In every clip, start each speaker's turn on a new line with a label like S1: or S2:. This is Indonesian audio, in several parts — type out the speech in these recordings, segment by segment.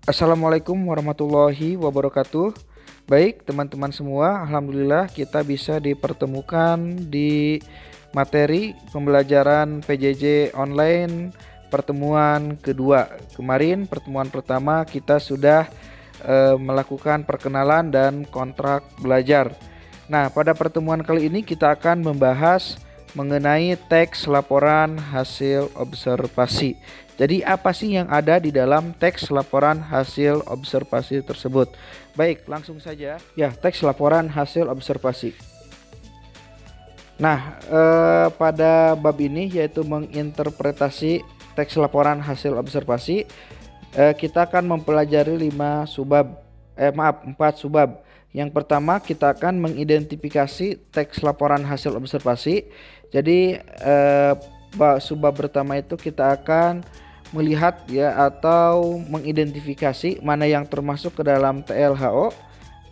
S1: Assalamualaikum warahmatullahi wabarakatuh. Baik, teman-teman semua, alhamdulillah kita bisa dipertemukan di materi pembelajaran PJJ online pertemuan kedua. Kemarin pertemuan pertama kita sudah melakukan perkenalan dan kontrak belajar. Nah, pada pertemuan kali ini kita akan membahas mengenai teks laporan hasil observasi. Jadi apa sih yang ada di dalam teks laporan hasil observasi tersebut? Baik, langsung saja. Ya, teks laporan hasil observasi. Nah, pada bab ini yaitu menginterpretasi teks laporan hasil observasi, kita akan mempelajari 4 subbab. Yang pertama kita akan mengidentifikasi teks laporan hasil observasi. Jadi subbab pertama itu kita akan melihat ya atau mengidentifikasi mana yang termasuk ke dalam TLHO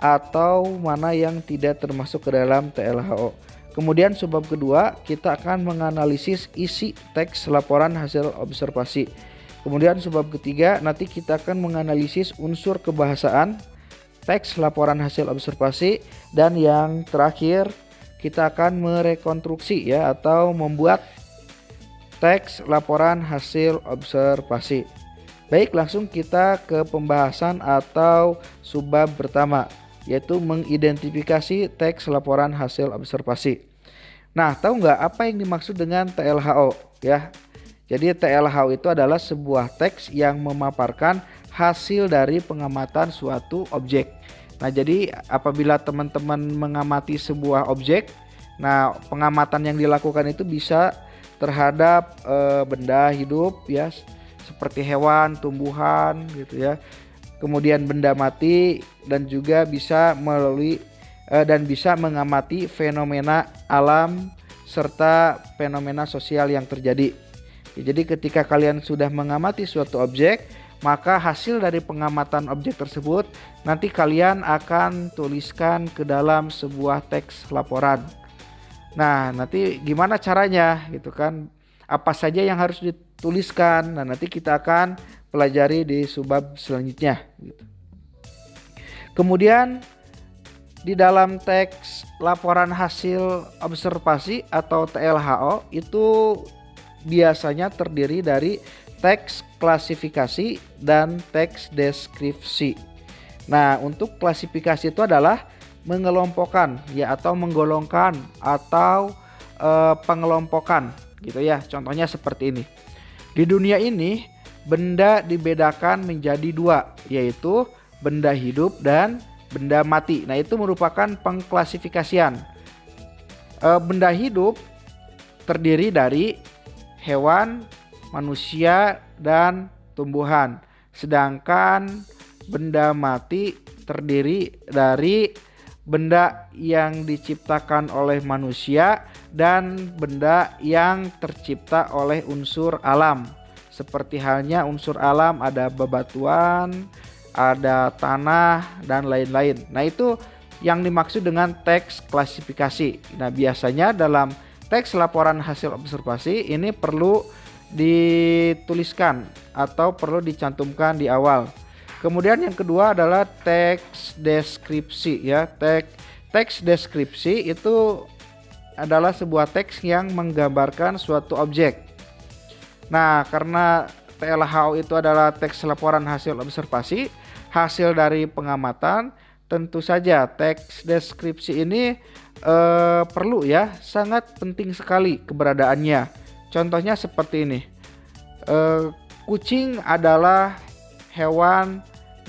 S1: atau mana yang tidak termasuk ke dalam TLHO. Kemudian subbab kedua kita akan menganalisis isi teks laporan hasil observasi. Kemudian subbab ketiga nanti kita akan menganalisis unsur kebahasaan teks laporan hasil observasi, dan yang terakhir kita akan merekonstruksi ya atau membuat teks laporan hasil observasi. Baik, langsung kita ke pembahasan atau subbab pertama, yaitu mengidentifikasi teks laporan hasil observasi. Nah, tahu nggak apa yang dimaksud dengan TLHO ya? Jadi TLHO itu adalah sebuah teks yang memaparkan hasil dari pengamatan suatu objek. Nah, jadi apabila teman-teman mengamati sebuah objek, nah pengamatan yang dilakukan itu bisa terhadap benda hidup ya, seperti hewan, tumbuhan gitu ya. Kemudian benda mati, dan juga bisa bisa mengamati fenomena alam serta fenomena sosial yang terjadi. Jadi ketika kalian sudah mengamati suatu objek, maka hasil dari pengamatan objek tersebut nanti kalian akan tuliskan ke dalam sebuah teks laporan. Nah, nanti gimana caranya gitu kan? Apa saja yang harus dituliskan? Nah, nanti kita akan pelajari di subbab selanjutnya gitu. Kemudian di dalam teks laporan hasil observasi atau TLHO itu biasanya terdiri dari teks klasifikasi dan teks deskripsi. Nah, untuk klasifikasi itu adalah mengelompokkan ya atau menggolongkan atau pengelompokan gitu ya. Contohnya seperti ini. Di dunia ini benda dibedakan menjadi dua, yaitu benda hidup dan benda mati. Nah, itu merupakan pengklasifikasian. Benda hidup terdiri dari hewan, manusia, dan tumbuhan. Sedangkan benda mati terdiri dari benda yang diciptakan oleh manusia dan benda yang tercipta oleh unsur alam. Seperti halnya unsur alam ada bebatuan, ada tanah, dan lain-lain. Nah, itu yang dimaksud dengan teks klasifikasi. Nah, biasanya dalam teks laporan hasil observasi ini perlu dituliskan atau perlu dicantumkan di awal. Kemudian yang kedua adalah teks deskripsi ya. Teks deskripsi itu adalah sebuah teks yang menggambarkan suatu objek. Nah, karena TLHO itu adalah teks laporan hasil observasi, hasil dari pengamatan, tentu saja teks deskripsi ini perlu ya, sangat penting sekali keberadaannya. Contohnya seperti ini. Kucing adalah hewan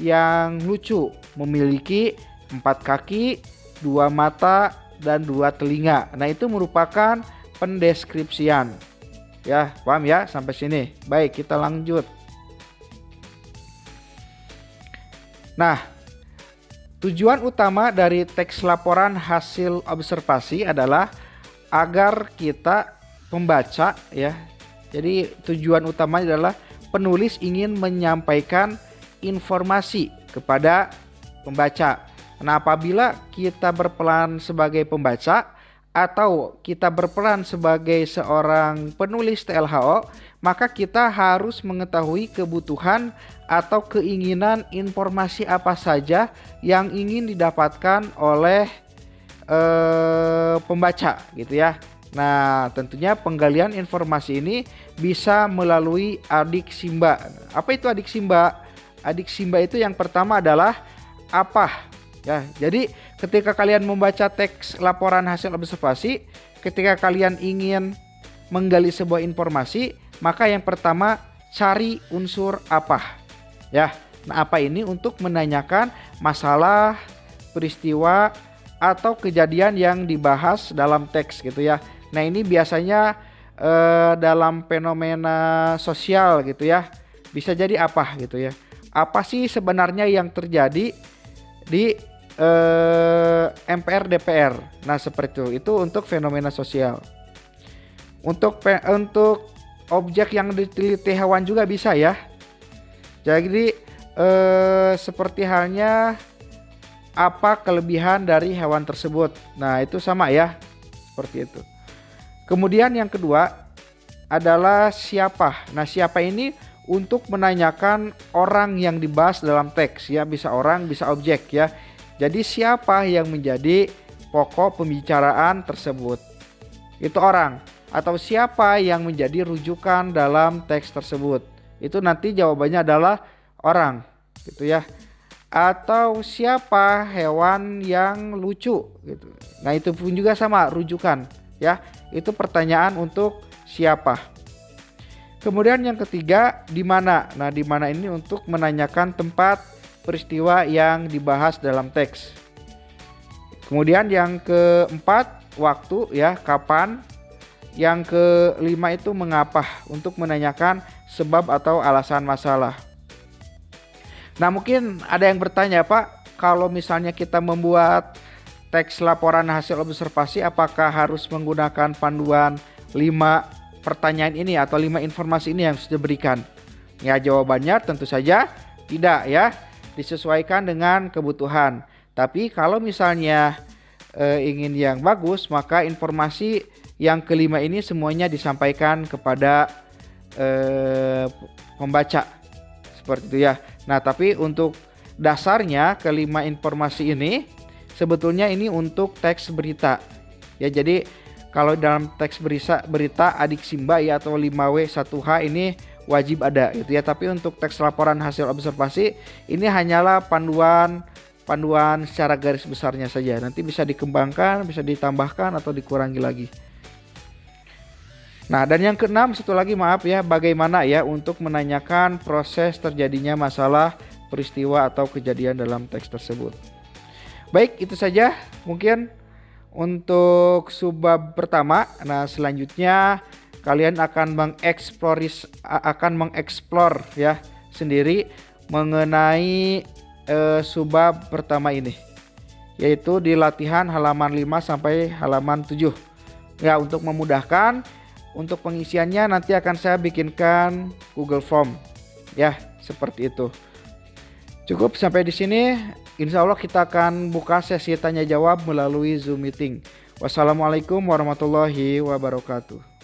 S1: yang lucu, memiliki 4 kaki, 2 mata, dan 2 telinga. Nah, itu merupakan pendeskripsian. Ya, paham ya sampai sini? Baik, kita lanjut. Nah, tujuan utama dari teks laporan hasil observasi adalah agar kita pembaca ya. Jadi tujuan utamanya adalah penulis ingin menyampaikan informasi kepada pembaca. Nah, apabila kita berperan sebagai pembaca atau kita berperan sebagai seorang penulis TLHO, maka kita harus mengetahui kebutuhan atau keinginan informasi apa saja yang ingin didapatkan oleh pembaca gitu ya. Nah, tentunya penggalian informasi ini bisa melalui adik Simba. Apa itu adik Simba? Adik Simba itu yang pertama adalah apa? Ya, jadi ketika kalian membaca teks laporan hasil observasi, ketika kalian ingin menggali sebuah informasi, maka yang pertama cari unsur apa. Ya. Nah, apa ini untuk menanyakan masalah, peristiwa atau kejadian yang dibahas dalam teks gitu ya. Nah, ini biasanya dalam fenomena sosial gitu ya. Bisa jadi apa gitu ya. Apa sih sebenarnya yang terjadi di MPR DPR. Nah, seperti itu untuk fenomena sosial. Untuk objek yang diteliti hewan juga bisa ya. Jadi seperti halnya apa kelebihan dari hewan tersebut. Nah, itu sama ya. Seperti itu. Kemudian yang kedua adalah siapa. Nah, siapa ini untuk menanyakan orang yang dibahas dalam teks ya, bisa orang, bisa objek ya. Jadi siapa yang menjadi pokok pembicaraan tersebut? Itu orang. Atau siapa yang menjadi rujukan dalam teks tersebut? Itu nanti jawabannya adalah orang, gitu ya. Atau siapa hewan yang lucu gitu. Nah, itu pun juga sama rujukan ya. Itu pertanyaan untuk siapa. Kemudian yang ketiga, di mana? Nah, di mana ini untuk menanyakan tempat peristiwa yang dibahas dalam teks. Kemudian yang keempat, waktu ya, kapan. Yang kelima itu mengapa, untuk menanyakan sebab atau alasan masalah. Nah, mungkin ada yang bertanya, Pak, kalau misalnya kita membuat teks laporan hasil observasi, apakah harus menggunakan panduan 5 pertanyaan ini atau 5 informasi ini yang sudah diberikan? Ya, jawabannya tentu saja tidak ya. Disesuaikan dengan kebutuhan. Tapi kalau misalnya ingin yang bagus, maka informasi yang kelima ini semuanya disampaikan kepada pembaca. Seperti itu ya. Nah, tapi untuk dasarnya kelima informasi ini sebetulnya ini untuk teks berita. Ya, jadi kalau dalam teks berita adik Simba ya atau 5W1H ini wajib ada gitu ya. Tapi untuk teks laporan hasil observasi ini hanyalah panduan secara garis besarnya saja. Nanti bisa dikembangkan, bisa ditambahkan atau dikurangi lagi. Nah, dan yang keenam satu lagi maaf ya, bagaimana ya untuk menanyakan proses terjadinya masalah, peristiwa atau kejadian dalam teks tersebut. Baik, itu saja mungkin untuk subbab pertama. Nah, selanjutnya kalian akan mengeksplor ya sendiri mengenai subbab pertama ini, yaitu di latihan halaman 5 sampai halaman 7. Ya, untuk memudahkan untuk pengisiannya nanti akan saya bikinkan Google Form. Ya, seperti itu. Cukup sampai di sini. Insya Allah kita akan buka sesi tanya jawab melalui Zoom meeting. Wassalamualaikum warahmatullahi wabarakatuh.